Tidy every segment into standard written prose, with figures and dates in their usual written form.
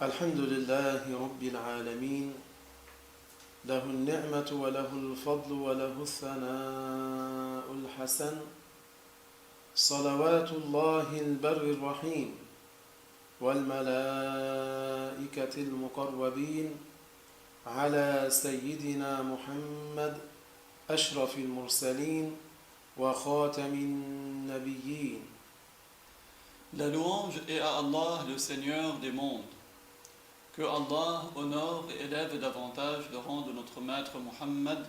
الحمد لله رب العالمين له النعمة وله الفضل وله الثناء الحسن صلوات الله البر الرحيم والملائكة المقربين على سيدنا محمد أشرف المرسلين وخاتم النبيين. La louange est à Allah, le Seigneur des mondes. Que Allah honore et élève davantage le rang de notre maître Muhammad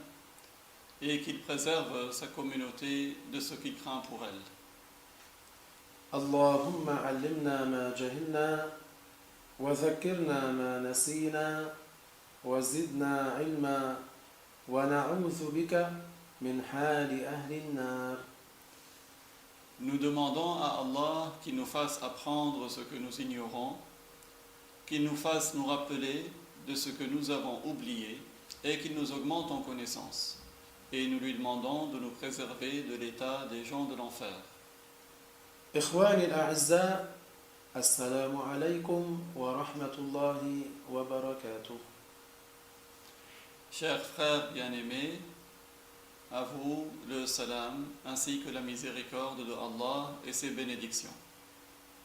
et qu'il préserve sa communauté de ce qu'il craint pour elle. اللهم علمنا ما جهلنا وذكرنا ما نسينا وزدنا علما ونعوذ بك من حال أهل النار. Nous demandons à Allah qu'il nous fasse apprendre ce que nous ignorons, qu'il nous fasse nous rappeler de ce que nous avons oublié et qu'il nous augmente en connaissance. Et nous lui demandons de nous préserver de l'état des gens de l'enfer. إخواني الأعزاء السلام عليكم ورحمة الله وبركاته. Chers frères bien-aimés, à vous le salam ainsi que la miséricorde de Allah et ses bénédictions.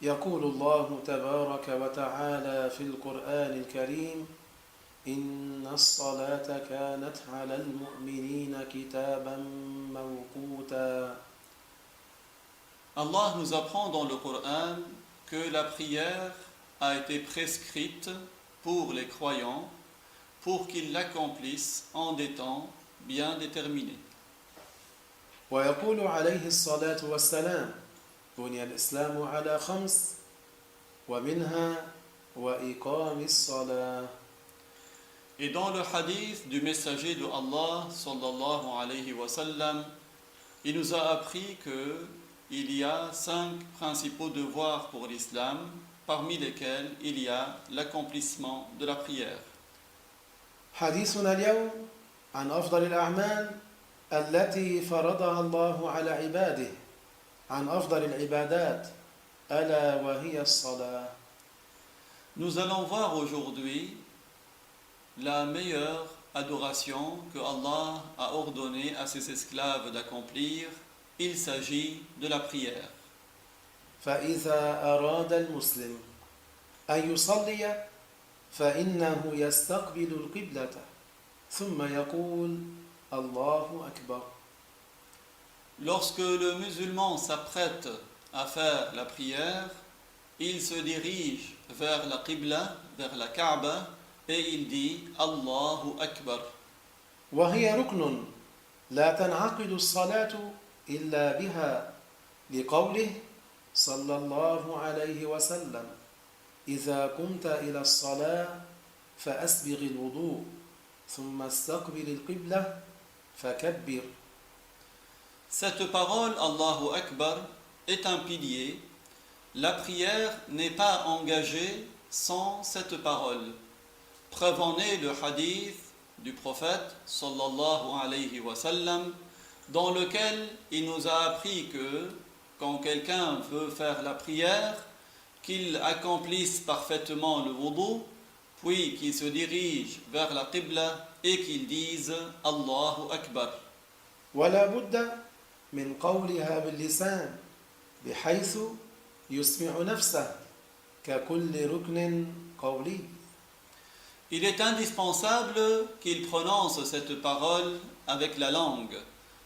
يقول الله تبارك وتعالى في القرآن الكريم إن الصلاة كانت على المؤمنين كتابا موقوتا. Allah nous apprend dans le Coran que la prière a été prescrite pour les croyants pour qu'ils l'accomplissent en des temps bien déterminés. ويقول عليه الصلاة والسلام بني الإسلام على 5 ومنها وإقام الصلاة. Et dans le hadith du messager de Allah sallallahu alayhi wa sallam, il nous a appris qu'il y a 5 principaux devoirs pour l'islam, parmi lesquels il y a l'accomplissement de la prière. حديثنا اليوم عن أفضل الأعمال التي فرضها الله على عباده عن أفضل العبادات ألا وهي الصلاة. Nous allons voir aujourd'hui la meilleure adoration que Allah a ordonné à ses esclaves d'accomplir. Il s'agit de la prière. فإذا أراد المسلم أن يصلي فإنه يستقبل القبلة ثم يقول الله أكبر. Lorsque le musulman s'apprête à faire la prière, il se dirige vers la Qibla, vers la Kaaba, et il dit Allahu Akbar. وهي ركن لا تنعقد الصلاة إلا بها لقوله صلى الله عليه وسلم إذا قمت إلى الصلاة فأسبغ الوضوء ثم استقبل القبلة فكبر. Cette parole Allahu Akbar est un pilier. La prière n'est pas engagée sans cette parole. Preuve en est le hadith du prophète sallallahu alayhi wa sallam, dans lequel il nous a appris que quand quelqu'un veut faire la prière, qu'il accomplisse parfaitement le wudu, puis qu'il se dirige vers la Qibla et qu'il dise Allahu Akbar. ولا بد من قولها باللسان بحيث يسمع نفسه ككل ركن قولي. Il est indispensable qu'il prononce cette parole avec la langue,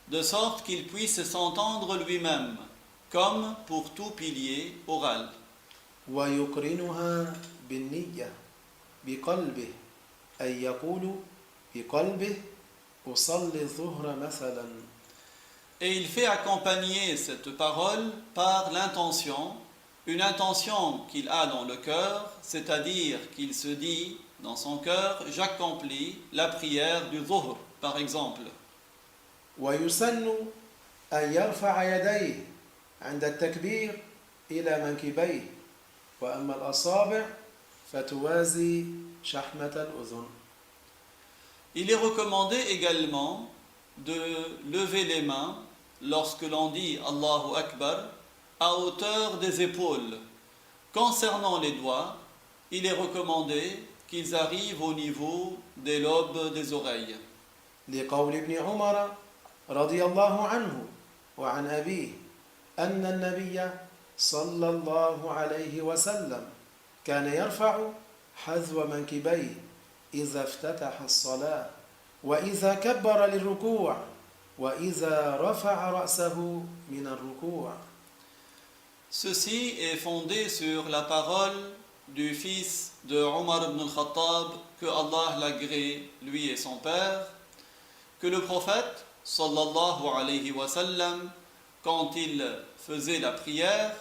de sorte qu'il puisse s'entendre lui-même, comme pour tout pilier oral. ويقرنها بالنية بقلبه أي يقول بقلبه أصلي الظهر مثلا. Et il fait accompagner cette parole par l'intention, une intention qu'il a dans le cœur, c'est-à-dire qu'il se dit dans son cœur, j'accomplis la prière du Dhuhr, par exemple. ويسن أن يرفع يديه عند التكبير إلى منكبيه وأما الأصابع فتوازي شحمة الأذن. Il est recommandé également de lever les mains lorsque l'on dit Allahu Akbar à hauteur des épaules. Concernant les doigts, il est recommandé qu'ils arrivent au niveau des lobes des oreilles. لقول ابن عمر رضي الله عنه وعن أبيه أن النبي صلى الله عليه وسلم كان يرفع حذو منكبيه إذا افتتح الصلاة وإذا كبر للركوع وإذا رفع رأسه من الركوع. Ceci est fondé sur la parole du fils de Omar ibn al-Khattab, que Allah l'agrée, lui et son père, que le prophète, sallallahu alayhi wa sallam, quand il faisait la prière,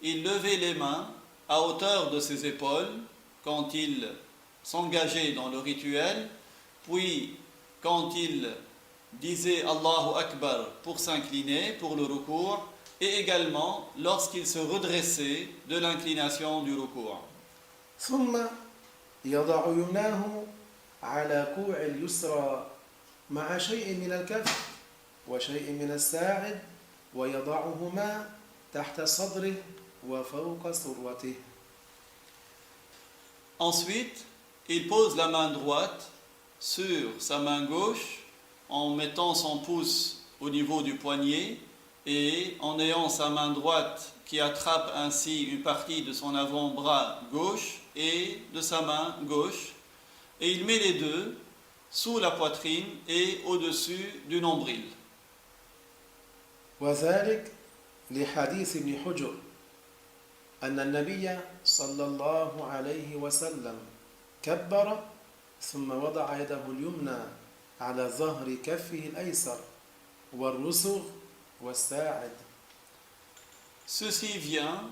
il levait les mains à hauteur de ses épaules quand il s'engageait dans le rituel, puis quand il disait Allahu Akbar pour s'incliner, pour le recours, et également lorsqu'il se redressait de l'inclination du recours. ثم يضع يمناه على كوع اليسرى مع شيء من الكف وشيء من الساعد ويضعهما تحت صدره وفوق سرته. Ensuite, il pose la main droite sur sa main gauche en mettant son pouce au niveau du poignet et en ayant sa main droite qui attrape ainsi une partie de son avant-bras gauche et de sa main gauche, et il met les deux sous la poitrine et au-dessus du nombril. وذلك لحديث ابن حجر أن النبي صلى الله عليه وسلم كبر ثم وضع يده اليمنى على ظهر كفه الأيسر والرسغ والساعد. Ceci vient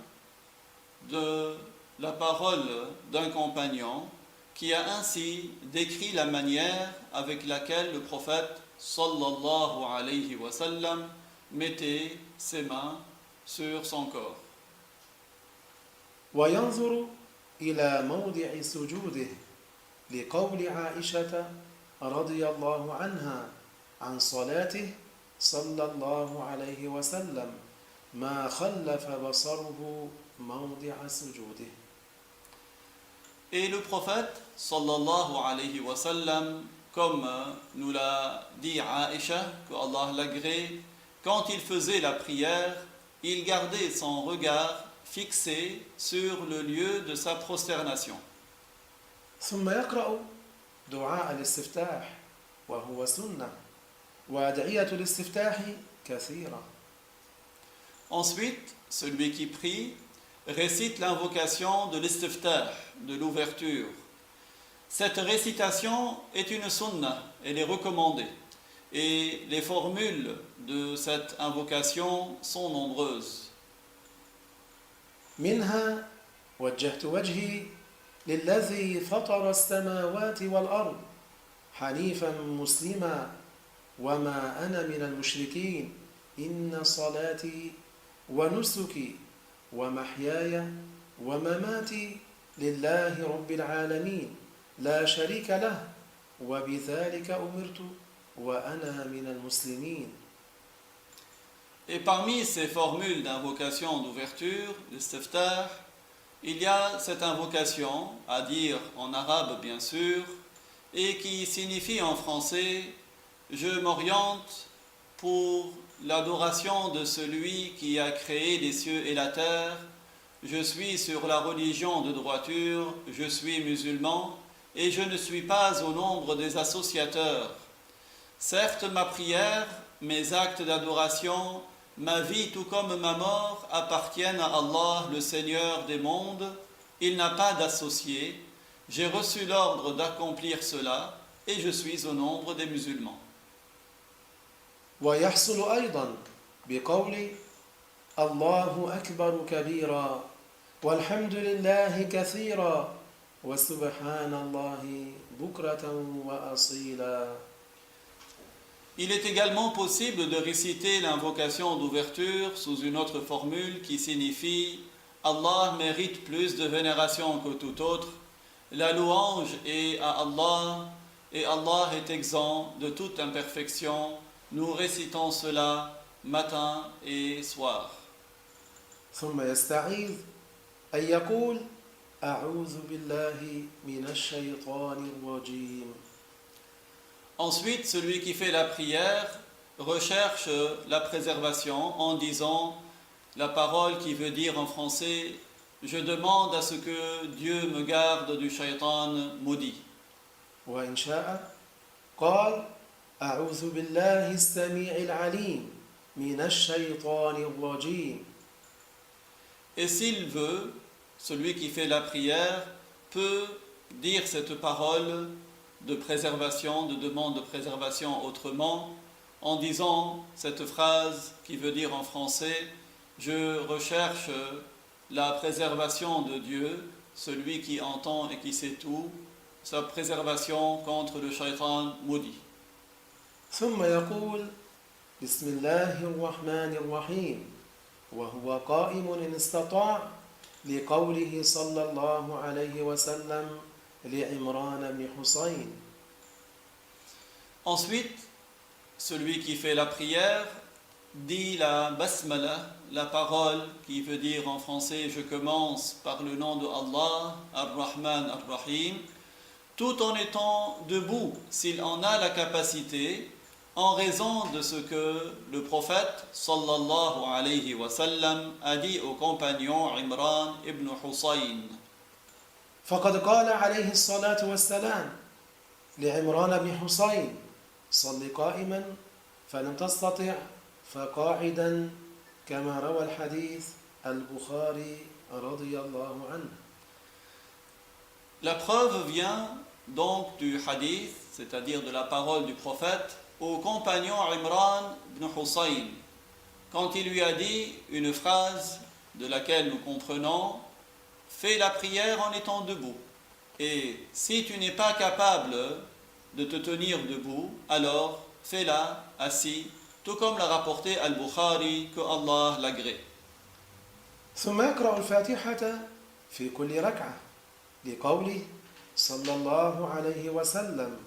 de la parole d'un compagnon qui a ainsi décrit la manière avec laquelle le prophète sallallahu alayhi wa sallam mettait ses mains sur son corps. وينظر إلى موضع سجوده لقول عائشة رضي الله عنها عن صلاته صلى الله عليه وسلم ما خلف بصره موضع سجوده. Et le prophète sallallahu alayhi wa sallam, comme nous l'a dit Aïcha, que Allah l'agrée, quand il faisait la prière, il gardait son regard fixé sur le lieu de sa prosternation. ثم يقرأ دعاء الاستفتاح وهو سنة وأدعية الاستفتاح كثيرة. Ensuite, celui qui prie récite l'invocation de l'istiftah, de l'ouverture. Cette récitation est une sunna, elle est recommandée. Et les formules de cette invocation sont nombreuses. منها وجهت وجهي للذي فطر السماوات والأرض حنيفا مسلما وما أنا من المشركين إن صلاتي ونسكي ومحياي ومماتي لله رب العالمين لا شريك له وبذلك أمرت وأنا من المسلمين. Et parmi ces formules d'invocation d'ouverture, l'istiftah, il y a cette invocation, à dire en arabe bien sûr, et qui signifie en français « Je m'oriente pour l'adoration de celui qui a créé les cieux et la terre, je suis sur la religion de droiture, je suis musulman, et je ne suis pas au nombre des associateurs. Certes, ma prière, mes actes d'adoration, ma vie tout comme ma mort appartiennent à Allah, le Seigneur des mondes. Il n'a pas d'associé. J'ai reçu l'ordre d'accomplir cela et je suis au nombre des musulmans. ويحصل أيضا بقول الله أكبر كبيرا والحمد لله كثيرا وسبحان الله بكرة وأصيلا. Il est également possible de réciter l'invocation d'ouverture sous une autre formule qui signifie « Allah mérite plus de vénération que tout autre, la louange est à Allah et Allah est exempt de toute imperfection. Nous récitons cela matin et soir. » ثم يستعيذ أن يقول أعوذ بالله من الشيطان الرجيم. Ensuite, celui qui fait la prière recherche la préservation en disant la parole qui veut dire en français « Je demande à ce que Dieu me garde du shaitan maudit ». وإن شاء قال أعوذ بالله السميع العليم من الشيطان الرجيم. Et s'il veut, celui qui fait la prière peut dire cette parole de préservation, de demande de préservation autrement, en disant cette phrase qui veut dire en français « Je recherche la préservation de Dieu, celui qui entend et qui sait tout, sa préservation contre le shaitan maudit ». ثم يقول بسم الله الرحمن الرحيم وهو قائم إن استطاع لقوله صلى الله عليه وسلم لعمران بن حسين. Ensuite, celui qui fait la prière dit la basmala, la parole qui veut dire en français « Je commence par le nom de Allah, Ar-Rahman, Ar-Rahim », tout en étant debout s'il en a la capacité, en raison de ce que le prophète sallallahu alayhi wa sallam a dit au compagnon Imran ibn Husayn. فقد قال عليه الصلاة والسلام لعمران بن حسين صل قائما فلم تستطع فقاعدا كما روى الحديث البخاري رضي الله عنه. La preuve vient donc du hadith, c'est-à-dire de la parole du prophète, au compagnon Imran ibn Husayn, quand il lui a dit une phrase de laquelle nous comprenons « Fais la prière en étant debout, et si tu n'es pas capable de te tenir debout, alors fais-la assis, tout comme l'a rapporté Al-Bukhari, que Allah l'agrée. » ثم يقرأ الفاتحة في كل ركعة لقوله صلى الله عليه وسلم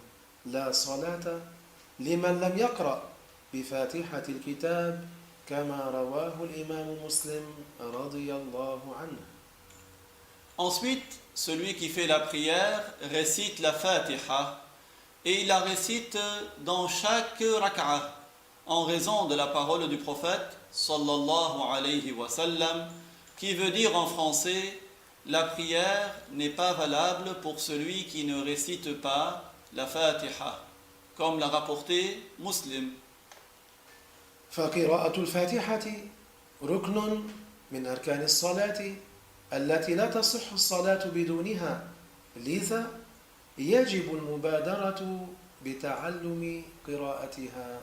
لا صلاة لمن لم يقرأ بفاتحة الكتاب كما رواه الإمام مسلم رضي الله عنه. Ensuite, celui qui fait la prière récite la Fatiha et il la récite dans chaque rak'a en raison de la parole du prophète sallallahu alayhi wa sallam qui veut dire en français la prière n'est pas valable pour celui qui ne récite pas la Fatiha, comme l'a rapporté Muslim. فقراءة الفاتحة ركن من أركان الصلاة التي لا تصح الصلاة بدونها، لذا يجب المبادرة بتعلم قراءتها.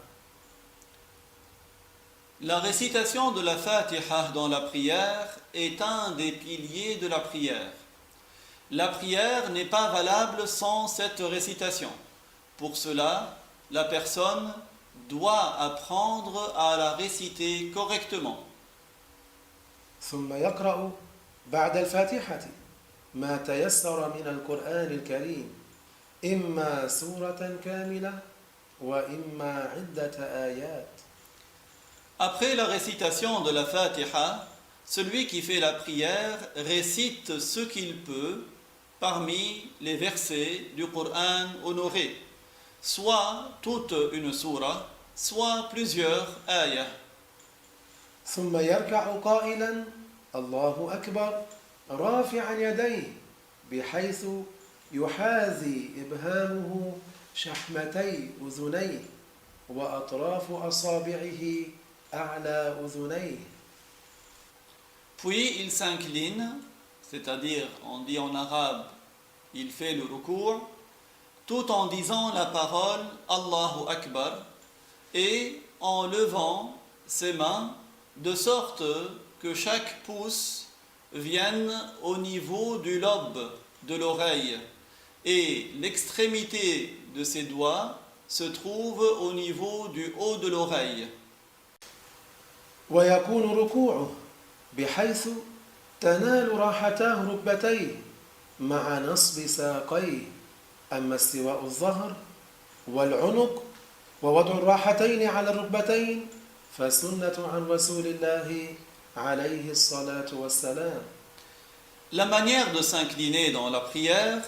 La récitation de la Fatiha dans la prière est un des piliers de la prière. La prière n'est pas valable sans cette récitation. Pour cela, la personne doit apprendre à la réciter correctement. ثم يقرأ بعد الفاتحة ما تيسر من القرآن الكريم إما سورة كاملة وإما عدة آيات. Après la récitation de la Fatiha, celui qui fait la prière récite ce qu'il peut parmi les versets du Coran honoré, soit toute une sourate, soit plusieurs ayats. ثم يركع قائلا الله أكبر رافعا يديه بحيث يحاذي إبهامه شحمتي أذنيه وأطراف أصابعه أعلى أذنيه. Puis il s'incline, c'est-à-dire on dit en arabe, il fait le ruku', tout en disant la parole Allahu Akbar et en levant ses mains de sorte que chaque pouce vienne au niveau du lobe de l'oreille et l'extrémité de ses doigts se trouve au niveau du haut de l'oreille. ويكون ركوعه بحيث تنال راحتاه ركبتيه مع نصب ساقيه، أما استواء الظهر والعنق ووضع الراحتين على الركبتين فسنة عن رسول الله عليه الصلاة والسلام. La manière de s'incliner dans la prière,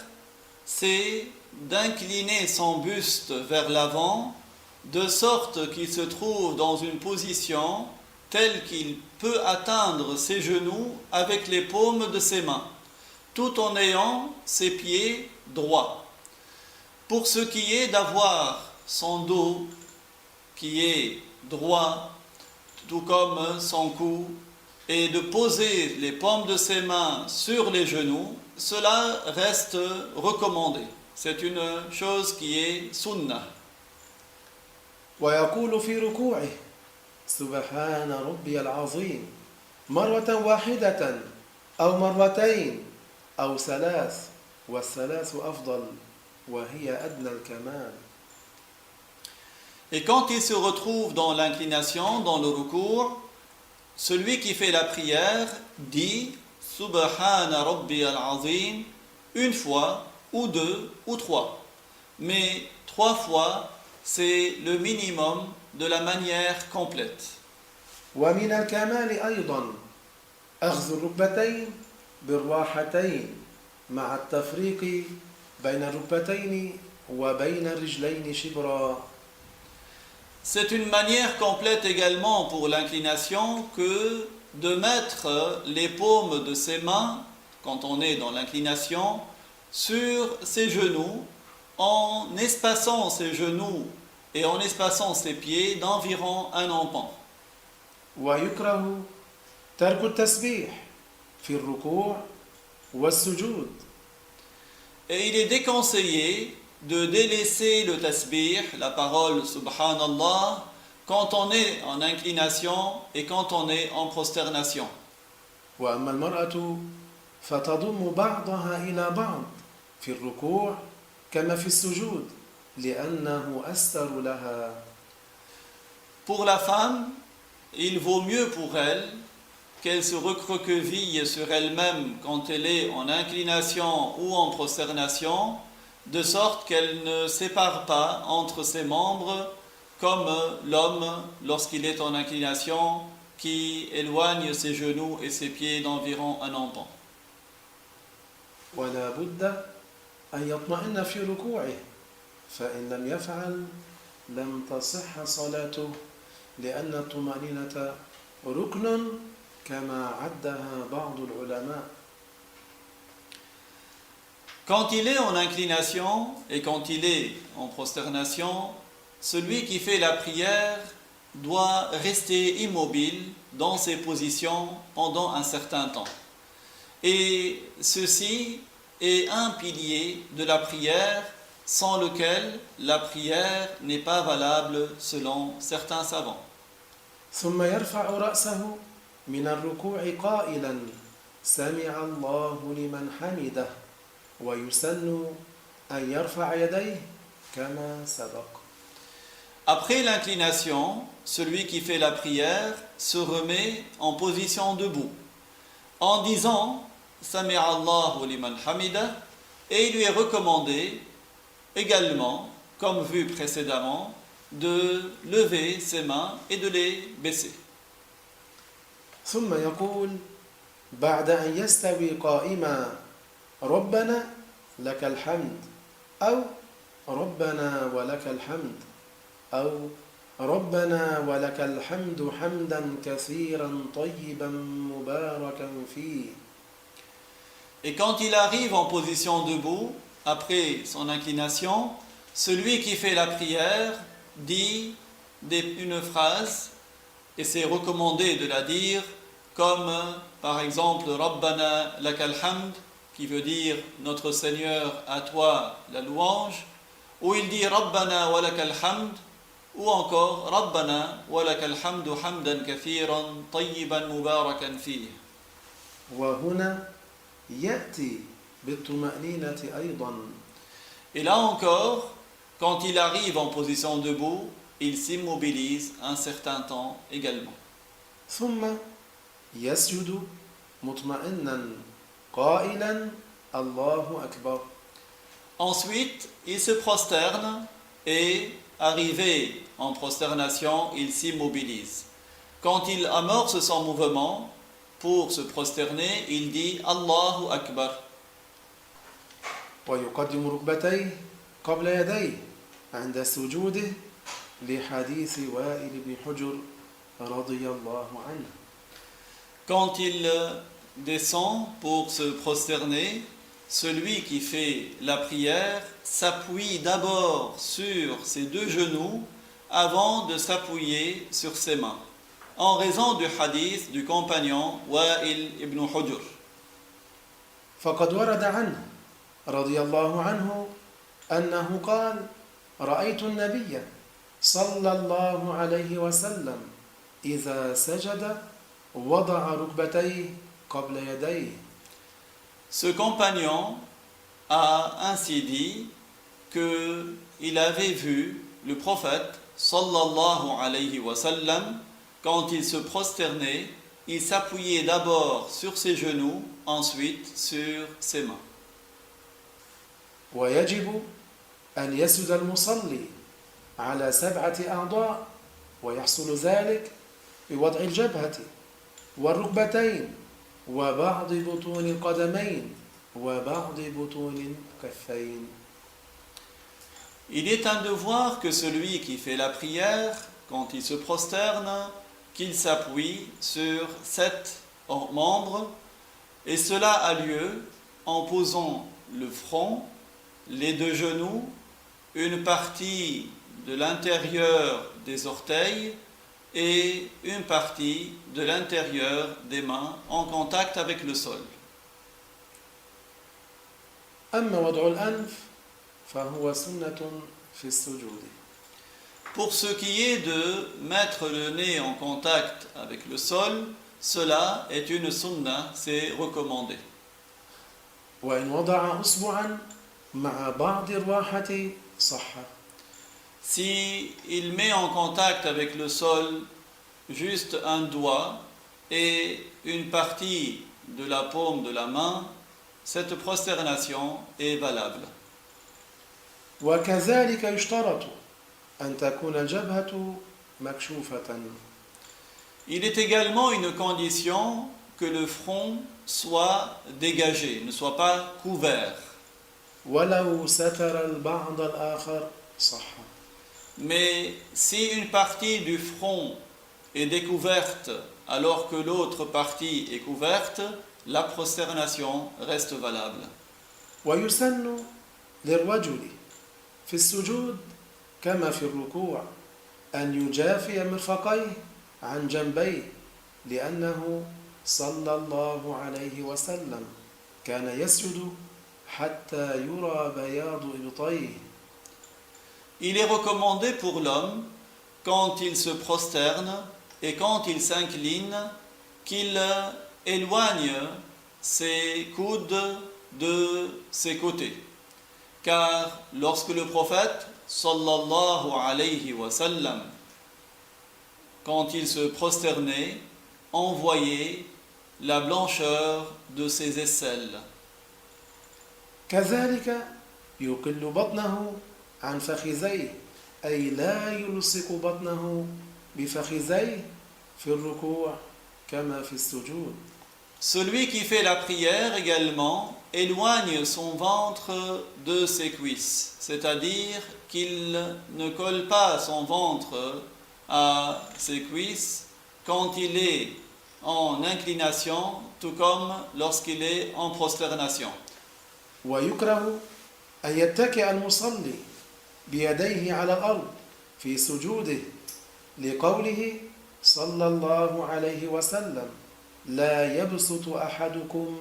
c'est d'incliner son buste vers l'avant, de sorte qu'il se trouve dans une position telle qu'il peut atteindre ses genoux avec les paumes de ses mains, tout en ayant ses pieds droits. Pour ce qui est d'avoir son dos qui est droit, tout comme son cou, et de poser les paumes de ses mains sur les genoux, cela reste recommandé. C'est une chose qui est sunnah. ويقول في ركوعه سبحان ربي العظيم مرة واحدة أو مرتين أو ثلاث والثلاث أفضل وهي أدنى الكمال. Et quand il se retrouve dans l'inclination, dans le ruku', celui qui fait la prière dit Subhana Rabbi al-Azim une fois, ou deux, ou trois. Mais 3 fois, c'est le minimum de la manière complète. ومن الكمال أيضا أخذ الركبتين بالراحتين مع التفريق بين الركبتين وبين الرجلين شبرا. C'est une manière complète également pour l'inclination que de mettre les paumes de ses mains, quand on est dans l'inclination, sur ses genoux, en espaçant ses genoux et en espaçant ses pieds d'environ un empan. ويكره ترك التسبيح في الركوع والسجود. Et il est déconseillé de délaisser le tasbih, la parole subhanallah, quand on est en inclination et quand on est en prosternation. وأما المرأة فتضم بعضها إلى بعض في الركوع كما في السجود لأنه أستر لها. Pour la femme, il vaut mieux pour elle qu'elle se recroqueville sur elle-même quand elle est en inclination ou en prosternation, de sorte qu'elle ne sépare pas entre ses membres comme l'homme lorsqu'il est en inclination qui éloigne ses genoux et ses pieds d'environ un empan. ولا بد أن يطمئن في ركوعه فإن لم يفعل لم تصح صلاته لأن الطمأنينة ركن كما عدها بعض العلماء. Quand il est en inclination et quand il est en prosternation, celui qui fait la prière doit rester immobile dans ses positions pendant un certain temps. Et ceci est un pilier de la prière sans lequel la prière n'est pas valable selon certains savants. ثم يرفع رأسه من الركوع قائلا سمع الله لمن حمده ويسن أن يرفع يديه كما سبق. Après l'inclination, celui qui fait la prière se remet en position debout en disant Sami Allahu liman hamida, et il lui est recommandé également, comme vu précédemment, de lever ses mains et de les baisser. ثم يقول بعد أن يستوي قائما ربنا لك الحمد أو ربنا ولك الحمد أو ربنا ولك الحمد حمدا كثيرا طيبا مباركا فيه. Et quand il arrive en position debout, après son inclination, celui qui fait la prière dit une phrase, et c'est recommandé de la dire comme par exemple Rabbana lakal hamd, qui veut dire notre Seigneur, à toi la louange, ou il dit Rabbana wa lakal hamd, ou encore Rabbana wa lakal hamdu hamdan kathiran tayyiban mubarakan fih. وهنا يأتي بالطمأنينة أيضا. Et là encore, quand il arrive en position debout, il s'immobilise un certain temps également. ثم يسجد مطمئنا قائلا الله أكبر. Ensuite, il se prosterne et, arrivé en prosternation, il s'immobilise. Quand il amorce son mouvement, pour se prosterner, il dit Allahu Akbar. ويقدم ركبتيه قبل يديه عند سجوده لحديث وائل بن حجر رضي الله عنه. Quand il descend pour se prosterner, celui qui fait la prière s'appuie d'abord sur ses deux genoux avant de s'appuyer sur ses mains, en raison du hadith du compagnon Wa'il ibn Hujr. فقد ورد عنه رضي الله عنه أنه قال: رأيت النبي صلى الله عليه وسلم إذا سجد وضع ركبتيه قبل يديه. Ce compagnon a ainsi dit qu'il avait vu le prophète sallallahu alayhi wa sallam, quand il se prosternait, il s'appuyait d'abord sur ses genoux, ensuite sur ses mains. ويجب أن يسجد المصلي على 7 أعضاء، ويحصل ذلك بوضع الجبهة والركبتين وبعض بطون القدمين وبعض بطون الكفين. Il est un devoir que celui qui fait la prière, quand il se prosterne, qu'il s'appuie sur 7 membres, et cela a lieu en posant le front, les deux genoux, une partie de l'intérieur des orteils et une partie de l'intérieur des mains en contact avec le sol. أما وضع الأنف فهو سنة في السجود. Pour ce qui est de mettre le nez en contact avec le sol, cela est une sunna, c'est recommandé. وإن وضع أصبعا مع بعض الراحة صح. Si il met en contact avec le sol juste un doigt et une partie de la paume de la main, cette prosternation est valable. وكذلك يشترط أن تكون الجبهة مكشوفة. Il est également une condition que le front soit dégagé, ne soit pas couvert. ولو ستر البعض الآخر صح. Mais si une partie du front est découverte alors que l'autre partie est couverte, la prosternation reste valable. ويسن للرجل في السجود كما في الركوع أن يجافي مرفقيه عن جنبيه، لأنه صلى الله عليه وسلم كان يسجد حتى يرى بياض إبطيه. Il est recommandé pour l'homme, quand il se prosterne et quand il s'incline, qu'il éloigne ses coudes de ses côtés. Car lorsque le prophète, sallallahu alayhi wa sallam, quand il se prosternait, envoyait la blancheur de ses aisselles. كذلك يقل بطنه عن فخذيه، أي لا يلصق بطنه بفخذيه في الركوع كما في السجود. Celui qui fait la prière également éloigne son ventre de ses cuisses, c'est-à-dire qu'il ne colle pas son ventre à ses cuisses quand il est en inclination, tout comme lorsqu'il est en prosternation. ويكره أن يتكئ المصلي بيديه على الأرض في سجوده، لقوله صلى الله عليه وسلم: لا يبسط أحدكم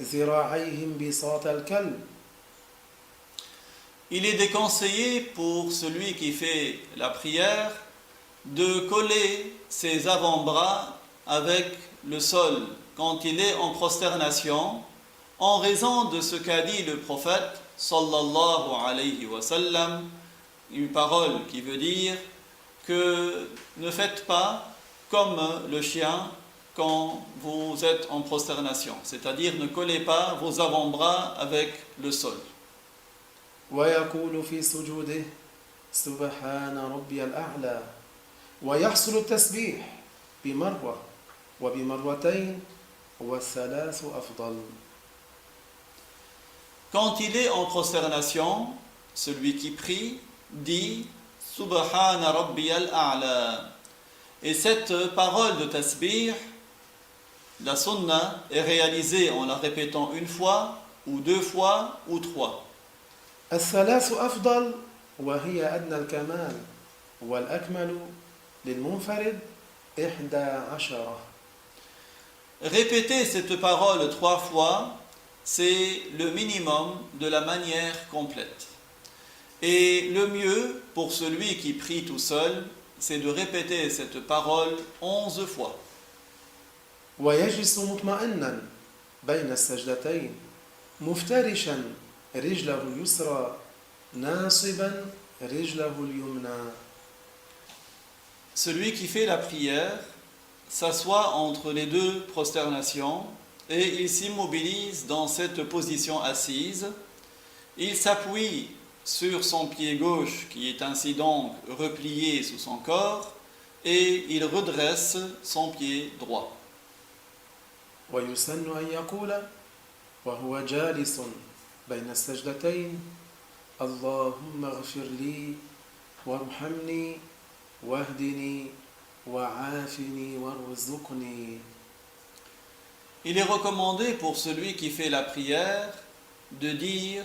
ذراعيه بساط الكلب. Il est déconseillé pour celui qui fait la prière de coller ses avant-bras avec le sol quand il est en prosternation, en raison de ce qu'a dit le prophète sallallahu alayhi wa sallam, une parole qui veut dire que ne faites pas comme le chien quand vous êtes en prosternation, c'est-à-dire ne collez pas vos avant-bras avec le sol. ويقول في سجوده سبحان ربي الأعلى، ويحصل التسبيح بمرة وبمرتين والثلاث أفضل. Quand il est en prosternation, celui qui prie dit Subhana Rabbiyal A'la. Et cette parole de tasbih, la sunna, est réalisée en la répétant une fois, ou deux fois, ou trois. الثلاث أفضل وهي أدنى الكمال والأكمل للمنفرد 11. Répéter cette parole trois fois, c'est le minimum de la manière complète. Et le mieux pour celui qui prie tout seul, c'est de répéter cette parole 11 fois. ويجلس مطمئنا بين السجدتين مفترشا رجله اليسرى ناصبا رجله اليمنى. Celui qui fait la prière s'assoit entre les deux prosternations et il s'immobilise dans cette position assise. Il s'appuie sur son pied gauche qui est ainsi donc replié sous son corps et il redresse son pied droit. ويسن أن يقول وهو جالس بين السجدتين اللهم اغفر لي وارحمني واهدني وعافني وارزقني. Il est recommandé pour celui qui fait la prière de dire,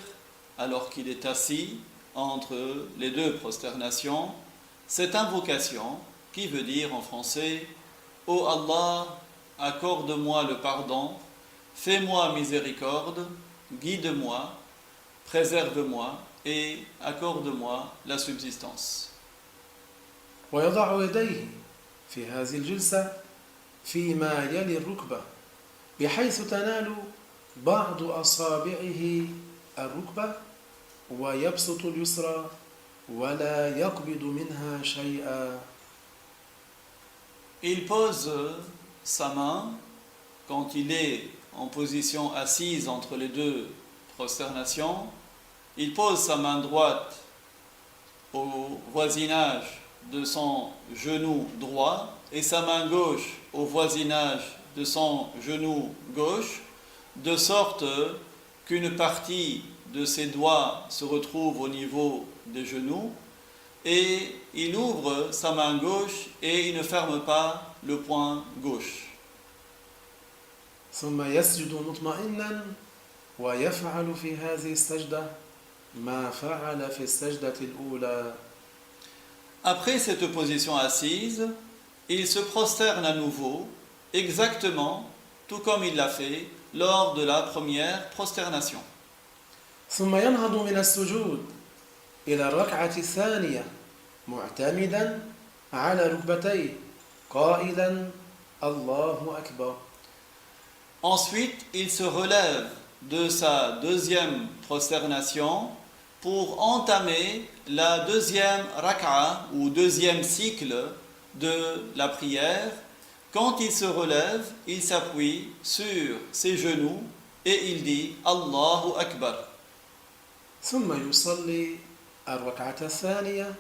alors qu'il est assis entre les deux prosternations, cette invocation qui veut dire en français « Ô Allah, accorde-moi le pardon, fais-moi miséricorde, guide-moi, préserve-moi et accorde-moi la subsistance. » ويضع يديه في هذه الجلسة فيما يلي الركبة بحيث تنال بعض أصابعه الركبة ويبسط اليسرى ولا يقبض منها شيئا. Il pose sa main quand il est en position assise entre les deux prosternations. Il pose sa main droite au voisinage de son genou droit et sa main gauche au voisinage de son genou gauche, de sorte qu'une partie de ses doigts se retrouve au niveau des genoux, et il ouvre sa main gauche et il ne ferme pas le poing gauche. ثم يسجد مطمئنا ويفعل في هذه السجدة ما فعل في السجدة الأولى. Après cette position assise, il se prosterne à nouveau, exactement tout comme il l'a fait lors de la première prosternation. ثم ينهض من السجود إلى الركعة الثانية معتمدا على ركبتيه قائلا الله أكبر. Ensuite, il se relève de sa deuxième prosternation pour entamer la deuxième rak'a ou deuxième cycle de la prière. Quand il se relève, il s'appuie sur ses genoux et il dit Allahu Akbar. ثم يصلي الركعة الثانية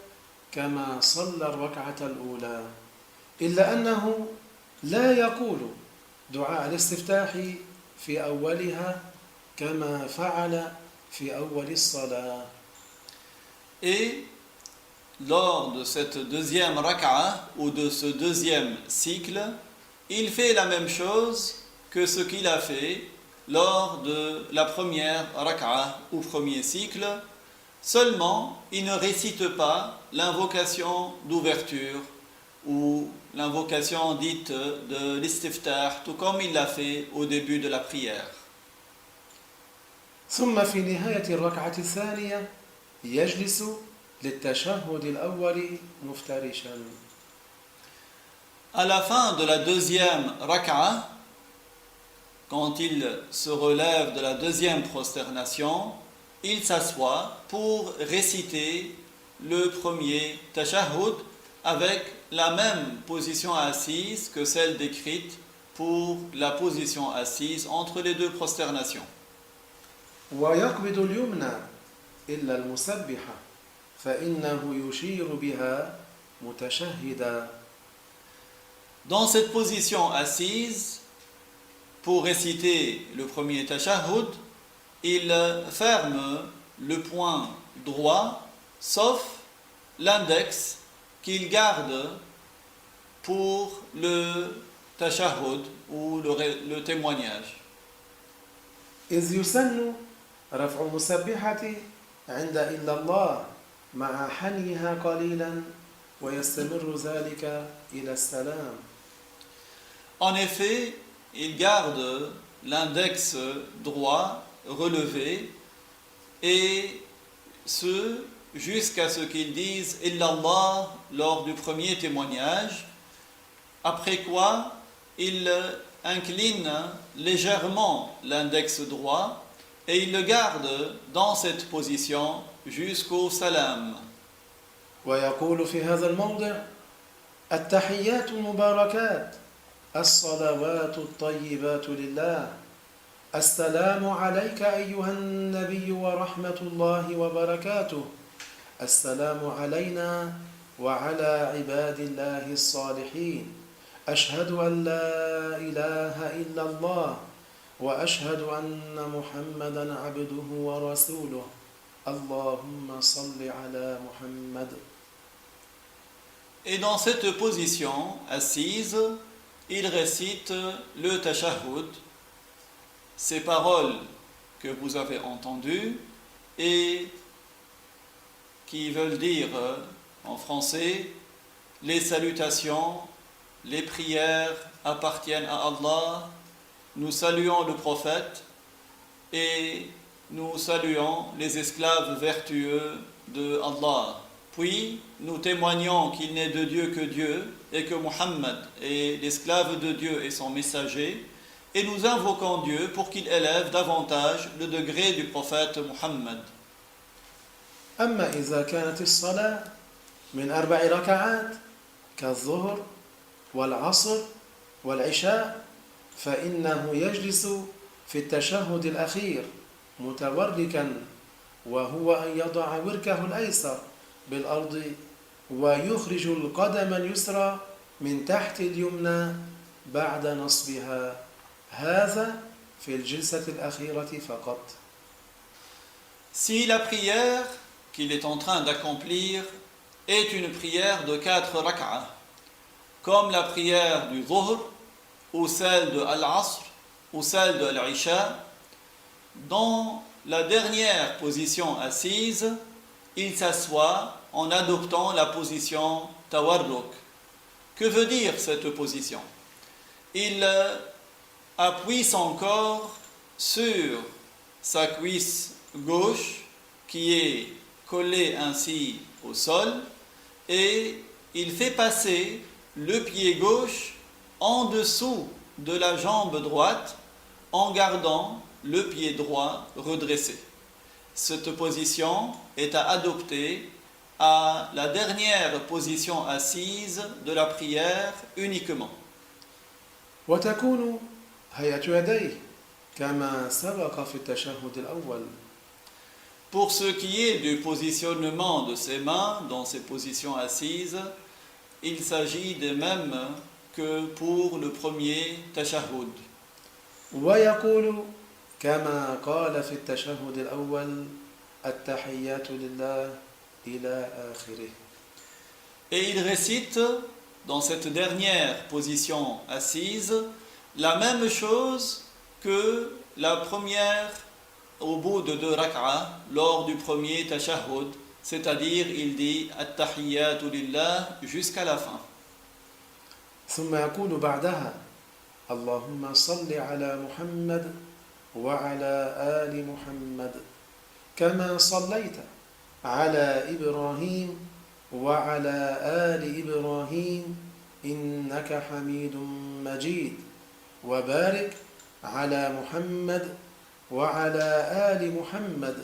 كما صلى الركعة الأولى إلا أنه لا يقول دعاء الاستفتاح في أولها كما فعل في أول الصلاة. Et lors de cette deuxième rak'a ou de ce deuxième cycle, il fait la même chose que ce qu'il a fait lors de la première rak'a ou premier cycle, seulement il ne récite pas l'invocation d'ouverture ou l'invocation dite de l'istiftah, tout comme il l'a fait au début de la prière. ثم في نهاية الركعة الثانية يجلس للتشهد الأول مفترشا. À la fin de la deuxième rak'a, quand il se relève de la deuxième prosternation, il s'assoit pour réciter le premier tashahhud avec la même position assise que celle décrite pour la position assise entre les deux prosternations. ويقبض اليمنى إلا المسبحة فإنه يشير بها متشهدا. Dans cette position assise, pour réciter le premier tashahhud, il ferme le poing droit, sauf l'index qu'il garde pour le tashahhud ou le témoignage. إذ يسن رفع المسبحة عند إلا الله مع حنيها قليلا ويستمر ذلك إلى السلام. En effet, il garde l'index droit relevé et ce jusqu'à ce qu'ils disent « Illallah » lors du premier témoignage, après quoi il incline légèrement l'index droit et il le garde dans cette position jusqu'au salam. ويقول في هذا الموضع التحيات المباركات الصلوات الطيبات لله السلام عليك أيها النبي ورحمة الله وبركاته السلام علينا وعلى عباد الله الصالحين أشهد أن لا إله إلا الله وأشهد أن محمدا عبده ورسوله اللهم صل على محمد. Et dans cette position assise, il récite le tashahhud, ces paroles que vous avez entendues et qui veulent dire en français les salutations, les prières appartiennent à Allah, nous saluons le prophète et nous saluons les esclaves vertueux de Allah. Puis nous témoignons qu'il n'est de Dieu que Dieu et que Muhammad est l'esclave de Dieu et son messager, et nous invoquons Dieu pour qu'il élève davantage le degré du prophète Muhammad. أما إذا كانت الصلاة من 4 ركعات كالظهر والعصر والعشاء فإنه يجلس في التشهد الأخير متوركا وهو أن يضع وركه الأيسر بالأرض ويخرج القدم اليسرى من تحت اليمنى بعد نصبها هذا في الجلسة الأخيرة فقط. Si la prière qu'il est en train d'accomplir est une prière de 4 rak'ah, comme la prière du Dhuhr ou celle de Al-Asr ou celle de Al-Isha, dans la dernière position assise, il s'assoit en adoptant la position Tawarruk. Que veut dire cette position? Il appuie son corps sur sa cuisse gauche qui est collée ainsi au sol et il fait passer le pied gauche en dessous de la jambe droite en gardant le pied droit redressé. Cette position est à adopter à la dernière position assise de la prière uniquement. وتكون هيئة يديه كما سبق في التشهد الأول. Pour ce qui est du positionnement de ses mains dans ces positions assises, il s'agit des mêmes que pour le premier tashahhud. ويقول كما قال في التشهد الأول التحيات لله إلى آخره. Et il récite dans cette dernière position assise la même chose que la première au bout de 2 rak'ah lors du premier tashahhud, c'est-à-dire il dit at-tahiyyatu lillah jusqu'à la fin. ثم يقول بعدها اللهم صل على محمد وعلى آل محمد كما صليت على إبراهيم وعلى آل إبراهيم إنك حميد مجيد وبارك على محمد وعلى آل محمد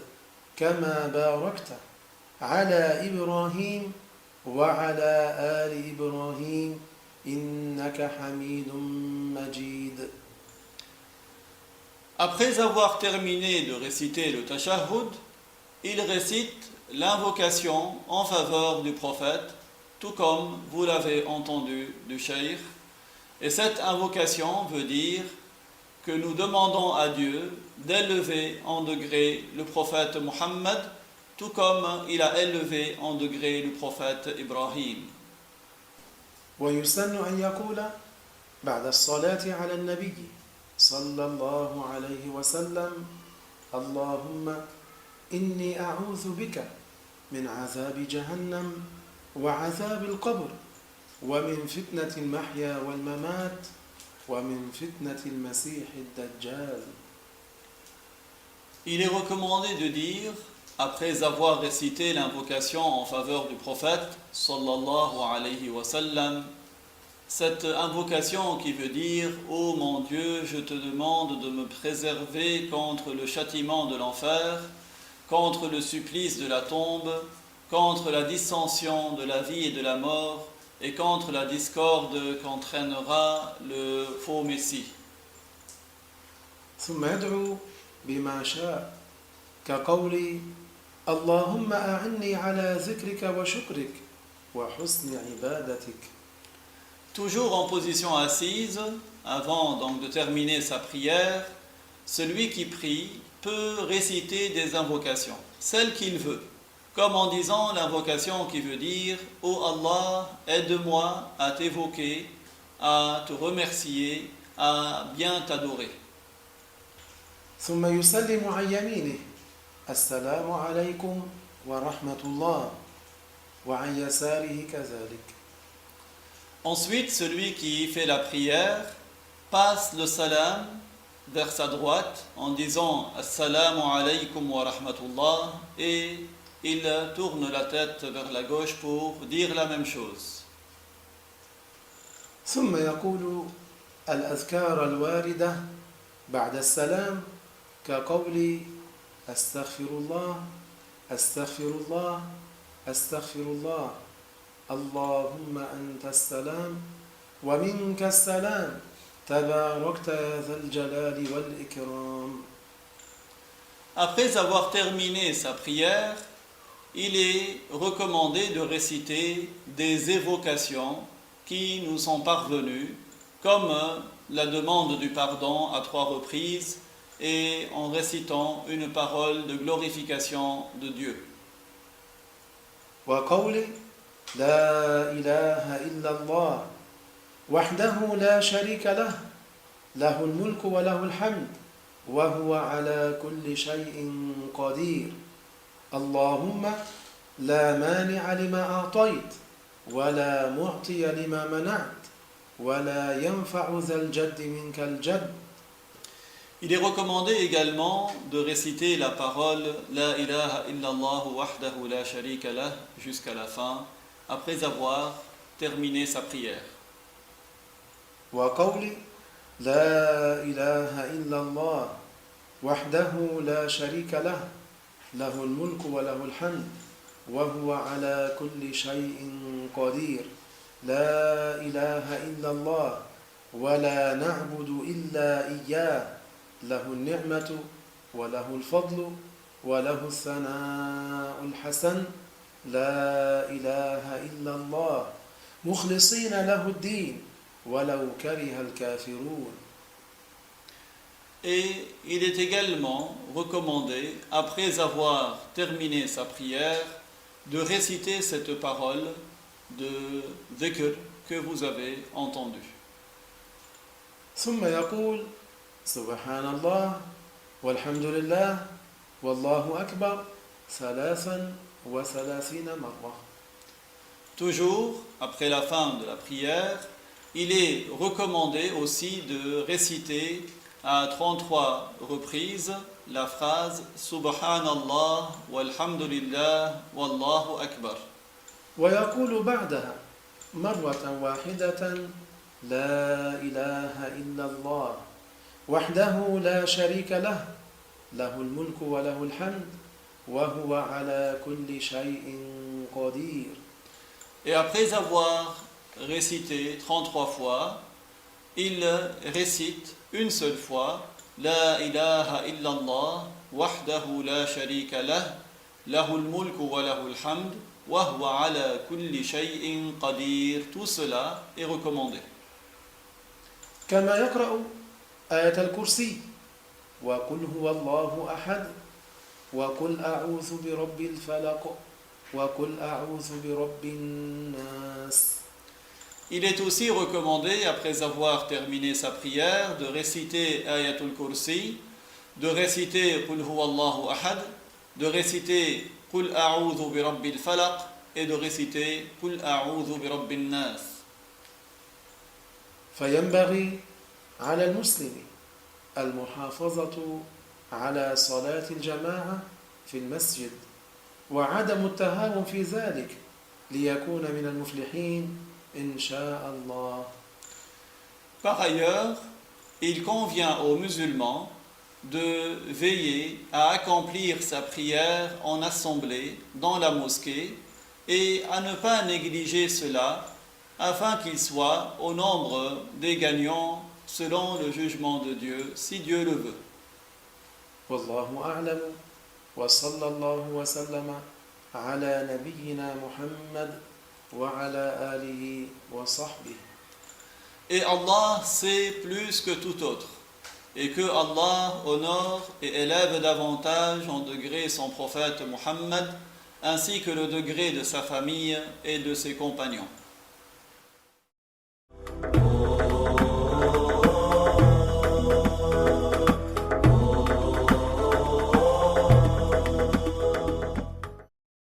كما باركت على إبراهيم وعلى آل إبراهيم إنك حميد مجيد. Après avoir terminé de réciter le tashahhud, il récite l'invocation en faveur du prophète, tout comme vous l'avez entendu du cheikh. Et cette invocation veut dire que nous demandons à Dieu d'élever en degré le prophète Mohammed, tout comme il a élevé en degré le prophète Ibrahim. ويسن أن يقول بعد الصلاة على النبي صلى الله عليه وسلم اللهم إني أعوذ بك من عذاب جهنم وعذاب القبر ومن فتنة المحيا والممات ومن فتنة المسيح الدجال. Il est recommandé de dire, après avoir récité l'invocation en faveur du prophète, sallallahu alayhi wa sallam, cette invocation qui veut dire « Ô mon Dieu, je te demande de me préserver contre le châtiment de l'enfer, contre le supplice de la tombe, contre la dissension de la vie et de la mort, et contre la discorde qu'entraînera le faux Messie. » ثم يدعو بما شاء كقولي اللهم أعني على ذكرك وشكرك وحسن عبادتك. Toujours en position assise, avant donc de terminer sa prière, celui qui prie peut réciter des invocations, celles qu'il veut, comme en disant l'invocation qui veut dire « Ô Allah, aide-moi à t'évoquer, à te remercier, à bien t'adorer ». ثم يسلم عن يمينه السلام عليكم ورحمة الله وعن يساره كذلك. Ensuite, celui qui fait la prière passe le salam vers sa droite en disant « Assalamu alaykum wa rahmatullah » et il tourne la tête vers la gauche pour dire la même chose. ثم يقول الأذكار الواردة بعد السلام كقول أستغفر الله أستغفر الله أستغفر الله اللهم أنت السلام ومنك السلام تباركت يا ذا الجلال والإكرام. Après avoir terminé sa prière, il est recommandé de réciter des évocations qui nous sont parvenues, comme la demande du pardon à 3 reprises et en récitant une parole de glorification de Dieu. وقول لا إله إلا الله وحده لا شريك له له الملك وله الحمد وهو على كل شيء قدير اللهم لا مانع لما أعطيت ولا معطي لما منعت ولا ينفع ذا الجد منك الجد. Il est recommandé également de réciter la parole La ilaha illallah wahdahu la sharika lah jusqu'à la fin, après avoir terminé sa prière. وقول لا إله إلا الله وحده لا شريك له له الملك وله الحمد وهو على كل شيء قدير لا إله إلا الله ولا نعبد إلا إياه له النعمة وله الفضل وله الثناء الحسن لا إله إلا الله مخلصين له الدين ولو كره الكافرون. Et il est également recommandé, après avoir terminé sa prière, de réciter cette parole de dhikr que vous avez entendue. ثم يقول سبحان الله والحمد لله والله أكبر 33 مرة. Toujours, après la fin de la prière, il est recommandé aussi de réciter à 33 reprises la phrase Subhanallah walhamdulillah wallahu akbar. ويقول بعدها مرة واحدة لا إله إلا الله وحده لا شريك له له الملك وله الحمد وهو على كل شيء قدير. Et après avoir récité 33 fois, il récite une seule fois La ilaha illallah wahdahu la sharika lah lahul mulku wa lahul hamd wa huwa ala kulli shay'in qadir. Tout cela est recommandé. كما يقرأ آية الكرسي وقل هو الله أحد وقل أعوذ برب الفلق وقل أعوذ برب الناس. Il est aussi recommandé, après avoir terminé sa prière, de réciter Ayatul Kursi, de réciter Qul huwallahu ahad, de réciter Qul a'udhu bi rabbil falaq et de réciter Qul a'udhu bi rabbin nas. فينبغي على المسلم المحافظة على صلاة الجماعة في المسجد وعدم التهاون في ذلك ليكون من المفلحين إن شاء الله. Par ailleurs, il convient aux musulmans de veiller à accomplir sa prière en assemblée dans la mosquée et à ne pas négliger cela afin qu'il soit au nombre des gagnants selon le jugement de Dieu, si Dieu le veut. والله أعلم وصلى الله وسلم على نبينا محمد وعلى آله وصحبه. Et Allah sait plus que tout autre, et que Allah honore et élève davantage en degré son prophète Muhammad, ainsi que le degré de sa famille et de ses compagnons.